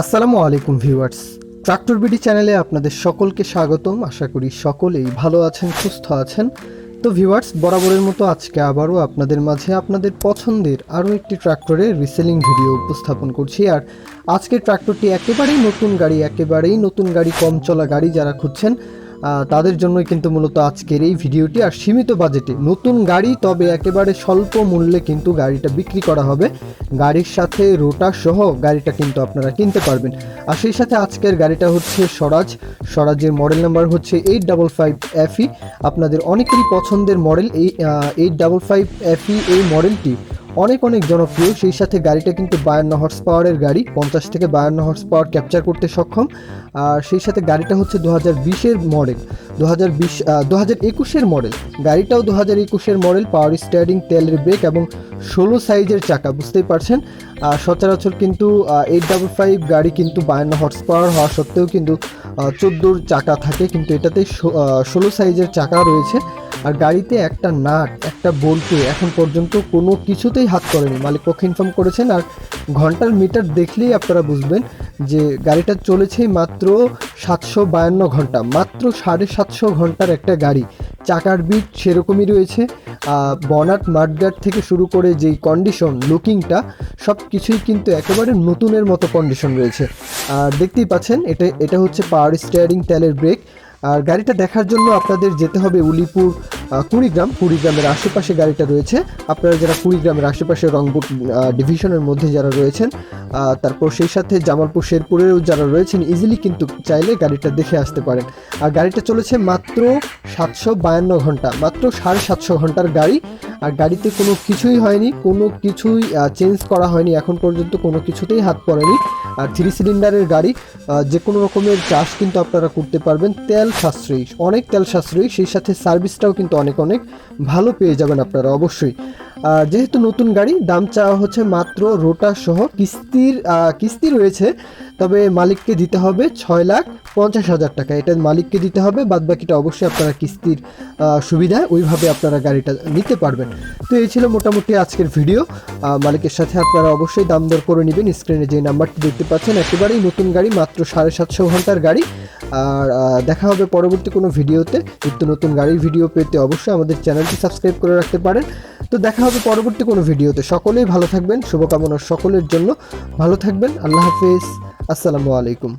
আসসালামু আলাইকুম viewers, tractor BD চ্যানেলে আপনাদের সকলকে স্বাগতম। আশা করি সকলেই ভালো আছেন, সুস্থ আছেন। তো ভিউয়ার্স, বরাবরের মতো আজকে আবারও আপনাদের মাঝে আপনাদের পছন্দের আরও একটি ট্রাক্টরের রিসেলিং ভিডিও উপস্থাপন করছি। আর আজকের ট্রাক্টরটি একেবারেই নতুন গাড়ি, কম চলা গাড়ি যারা খুঁজছেন তাদের জন্যই কিন্তু মূলত আজকের এই ভিডিওটি। আর সীমিত বাজেটে নতুন গাড়ি, তবে একেবারে স্বল্প মূল্যে কিন্তু গাড়িটা বিক্রি করা হবে। গাড়ির সাথে রোটার সহ গাড়িটা কিন্তু আপনারা কিনতে পারবেন। আর সেই সাথে আজকের গাড়িটা হচ্ছে স্বরাজের মডেল নাম্বার হচ্ছে 855 FE। আপনাদের অনেকেরই পছন্দের মডেল এই 855 FE। এই মডেলটি অনেক জনপ্রিয়। সেই সাথে গাড়িটা কিন্তু 52 হর্স পাওয়ারের গাড়ি, 50 থেকে 52 হর্স পাওয়ার ক্যাপচার করতে সক্ষম। আর সেই সাথে গাড়িটা হচ্ছে 2020-এর মডেল, 2021-এর মডেল। গাড়িটাও 2021-এর মডেল। পাওয়ার স্টিয়ারিং, তেলের ব্রেক এবং 16 সাইজের চাকা, বুঝতেই পারছেন। সচরাচর কিন্তু 855 গাড়ি কিন্তু 52 হর্স পাওয়ার হওয়া সত্ত্বেও কিন্তু 14 চাকা থাকে, কিন্তু এটাতে 16 সাইজের চাকা রয়েছে। আর গাড়িতে একটা নাট, একটা বল্টে এখন পর্যন্ত কোনো কিছুতেই হাত করেনি, মালিক পক্ষ ইনফর্ম করেছেন। আর ঘন্টার মিটার দেখলেই আপনারা বুঝবেন যে গাড়িটা চলেছে মাত্র 752 ঘন্টা, মাত্র 750 ঘন্টার একটা গাড়ি। চাকার বিট সেরকমই রয়েছে। বনাট, মাডগার্ড থেকে শুরু করে যেই কন্ডিশন, লুকিংটা সব কিছুই কিন্তু একেবারে নতুনের মতো কন্ডিশন রয়েছে। আর দেখতেই পাচ্ছেন এটা হচ্ছে পাওয়ার স্টিয়ারিং, তেলের ব্রেক। আর গাড়িটা দেখার জন্য আপনাদের যেতে হবে উলিপুর, কুড়িগ্রামের আশেপাশে গাড়িটা রয়েছে। আপনারা যারা কুড়িগ্রামের আশেপাশে রংপুর ডিভিশনের মধ্যে যারা রয়েছেন, তারপর সেই সাথে জামালপুর, শেরপুরেও যারা রয়েছেন, ইজিলি কিন্তু চাইলে গাড়িটা দেখে আসতে পারেন। আর গাড়িটা চলেছে মাত্র 752 ঘন্টা, মাত্র 750 ঘন্টার গাড়ি। আর গাড়িতে কোনো কিছুই হয়নি, কোনো কিছুই চেঞ্জ করা হয়নি এখন পর্যন্ত, কোনো কিছুতেই হাত পড়েনি। আর 3 সিলিন্ডারের গাড়ি, যে কোনো রকমের চাষ কিন্তু আপনারা করতে পারবেন। তেল সাশ্রয়ী, অনেক তেল সাশ্রয়ী। সেই সাথে সার্ভিসটাও কিন্তু অনেক ভালো পেয়ে যাবেন আপনারা অবশ্যই। যেহেতু নতুন গাড়ি, দাম চাওয়া হচ্ছে মাত্র রোটার সহ। কিস্তি রয়েছে, তবে মালিককে দিতে হবে 6,50,000 টাকা। এটা মালিককে দিতে হবে, বাদবাকিটা অবশ্যই আপনারা কিস্তির সুবিধায় ওইভাবে আপনারা গাড়িটা নিতে পারবেন। তো এই ছিল মোটামুটি আজকের ভিডিও। মালিকের সাথে আপনারা অবশ্যই দাম দর করে নেবেন। স্ক্রিনে যে নাম্বারটি দেখতে পাচ্ছেন, একেবারেই নতুন গাড়ি, মাত্র 750 ঘন্টার গাড়ি। আর দেখা হবে পরবর্তী কোনো ভিডিওতে। নিত্য নতুন গাড়ির ভিডিও পেতে অবশ্যই আমাদের চ্যানেলটি সাবস্ক্রাইব করে রাখতে পারেন। তো দেখা হবে পরবর্তী কোনো ভিডিওতে। সকলেই ভালো থাকবেন, শুভকামনা সকলের জন্য। ভালো থাকবেন, আল্লাহ হাফেজ, আসসালামু আলাইকুম।